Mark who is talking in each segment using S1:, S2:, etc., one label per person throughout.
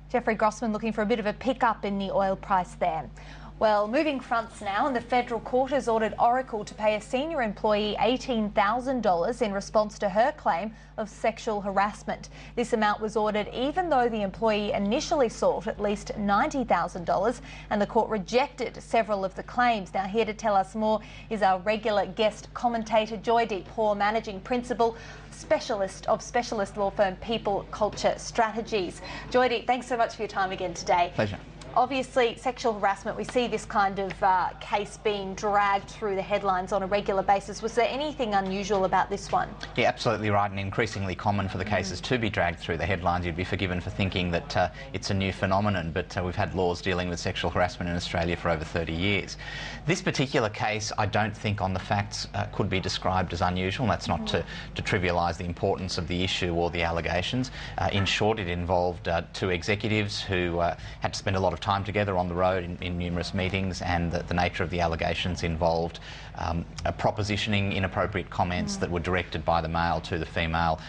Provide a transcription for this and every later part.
S1: Jeffrey Grossman looking for a bit of a pickup in the oil price there. Well, moving fronts now, and the federal court has ordered Oracle to pay a senior employee $18,000 in response to her claim of sexual harassment. This amount was ordered even though the employee initially sought at least $90,000, and the court rejected several of the claims. Now, here to tell us more is our regular guest commentator, Joydeep Hor, Managing Principal, specialist law firm People Culture Strategies. Joydeep, thanks so much for your time again today.
S2: Pleasure.
S1: Obviously, sexual harassment, we see this kind of case being dragged through the headlines on a regular basis. Was there anything unusual about this one?
S2: Yeah, absolutely right, and increasingly common for the cases to be dragged through the headlines. You'd be forgiven for thinking that it's a new phenomenon, but we've had laws dealing with sexual harassment in Australia for over 30 years. This particular case, I don't think on the facts could be described as unusual. That's not to trivialise the importance of the issue or the allegations. In short, it involved two executives who had to spend a lot of time together on the road in numerous meetings, and the nature of the allegations involved propositioning inappropriate comments that were directed by the male to the female,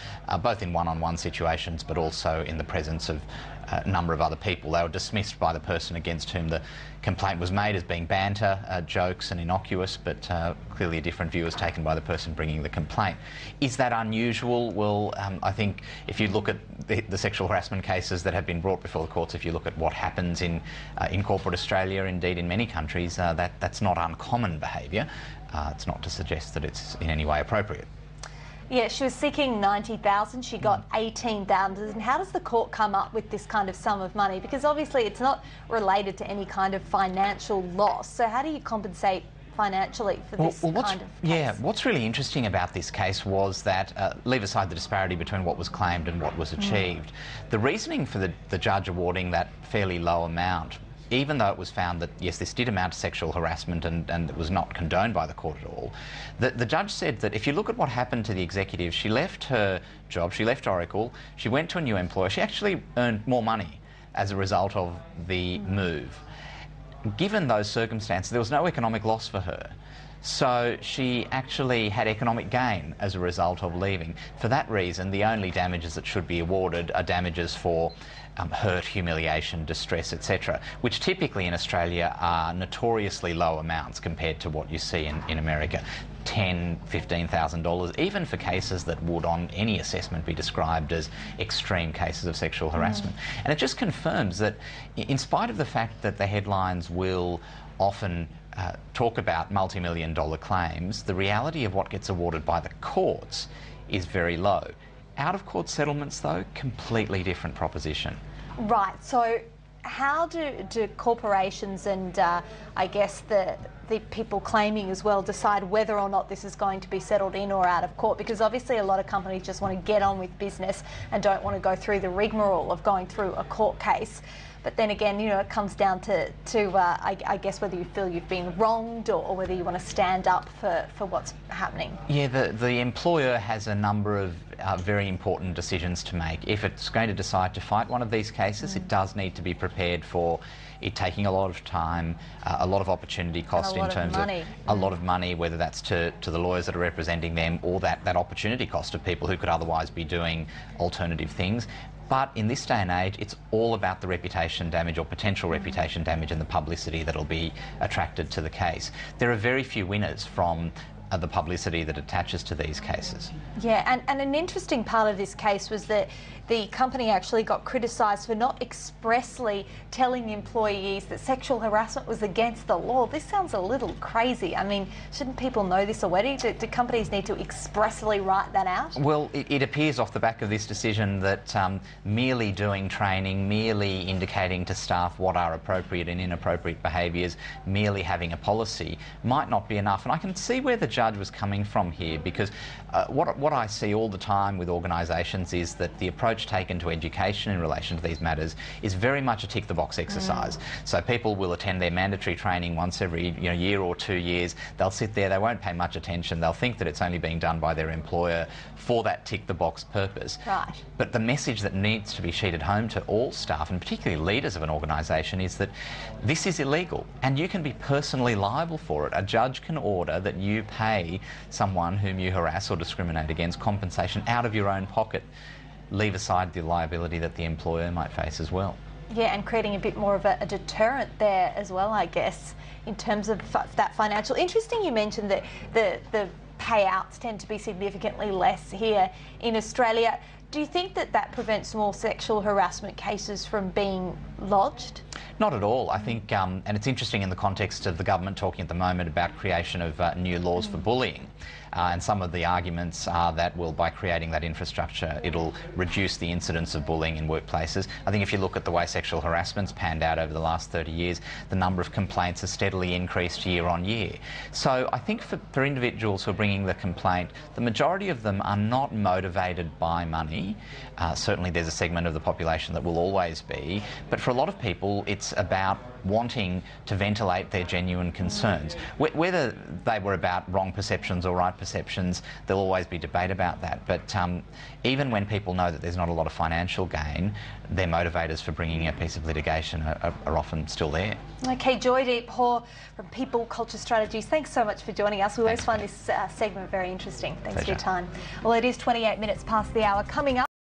S2: both in one-on-one situations but also in the presence of a number of other people. They were dismissed by the person against whom the complaint was made as being banter, jokes and innocuous, but clearly a different view was taken by the person bringing the complaint. Is that unusual? Well, I think if you look at the sexual harassment cases that have been brought before the courts, if you look at what happens in corporate Australia, indeed in many countries, that's not uncommon behaviour. It's not to suggest that it's in any way appropriate.
S1: Yeah, she was seeking $90,000, she got $18,000. And how does the court come up with this kind of sum of money? Because obviously it's not related to any kind of financial loss. So how do you compensate financially for this kind of case?
S2: Yeah, what's really interesting about this case was that, leave aside the disparity between what was claimed and what was achieved, the reasoning for the judge awarding that fairly low amount, even though it was found that, yes, this did amount to sexual harassment and it was not condoned by the court at all, the judge said that if you look at what happened to the executive, she left her job, she left Oracle, she went to a new employer, she actually earned more money as a result of the move. Given those circumstances, there was no economic loss for her. So she actually had economic gain as a result of leaving. For that reason, the only damages that should be awarded are damages for hurt, humiliation, distress, etc., which typically in Australia are notoriously low amounts compared to what you see in America. $10,000, $15,000, even for cases that would on any assessment be described as extreme cases of sexual harassment. And it just confirms that in spite of the fact that the headlines will often talk about multi-million-dollar claims, the reality of what gets awarded by the courts is very low. Out-of-court settlements, though, completely different proposition.
S1: Right, so how do corporations and I guess the people claiming as well decide whether or not this is going to be settled in or out of court? Because obviously a lot of companies just want to get on with business and don't want to go through the rigmarole of going through a court case. But then again, you know, it comes down to I guess whether you feel you've been wronged or whether you want to stand up for what's happening.
S2: Yeah, the employer has a number of very important decisions to make. If it's going to decide to fight one of these cases, it does need to be prepared for it taking a lot of time, a lot of opportunity cost in terms of a lot of money, whether that's to the lawyers that are representing them or that opportunity cost of people who could otherwise be doing alternative things. But in this day and age, it's all about the reputation damage or potential reputation damage and the publicity that'll be attracted to the case. There are very few winners from the publicity that attaches to these cases.
S1: Yeah, and an interesting part of this case was that the company actually got criticised for not expressly telling employees that sexual harassment was against the law. This sounds a little crazy. I mean, shouldn't people know this already? Do companies need to expressly write that out?
S2: Well, it appears off the back of this decision that merely doing training, merely indicating to staff what are appropriate and inappropriate behaviours, merely having a policy might not be enough. And I can see where the judge was coming from here, because what I see all the time with organisations is that the approach taken to education in relation to these matters is very much a tick-the-box exercise. So people will attend their mandatory training once every year or 2 years. They'll sit there, they won't pay much attention, they'll think that it's only being done by their employer for that tick-the-box purpose.
S1: Right.
S2: But the message that needs to be sheeted home to all staff, and particularly leaders of an organisation, is that this is illegal and you can be personally liable for it. A judge can order that you pay someone whom you harass or discriminate against compensation out of your own pocket. Leave aside the liability that the employer might face as well.
S1: Yeah, and creating a bit more of a deterrent there as well, I guess, in terms of that financial. Interesting you mentioned that the payouts tend to be significantly less here in Australia. Do you think that that prevents more sexual harassment cases from being lodged?
S2: Not at all. I think, and it's interesting in the context of the government talking at the moment about creation of new laws for bullying. And some of the arguments are that, well, by creating that infrastructure, it'll reduce the incidence of bullying in workplaces. I think if you look at the way sexual harassment's panned out over the last 30 years, the number of complaints has steadily increased year on year. So I think for individuals who are bringing the complaint, the majority of them are not motivated by money. Certainly there's a segment of the population that will always be, but for a lot of people it's about wanting to ventilate their genuine concerns. Whether they were about wrong perceptions or right perceptions, there'll always be debate about that. But even when people know that there's not a lot of financial gain, their motivators for bringing a piece of litigation are often still there.
S1: Okay, Joydeep Hor from People Culture Strategies, thanks so much for joining us. We always find this segment very interesting. Thanks for your time. Well, it is 28 minutes past the hour. Coming up.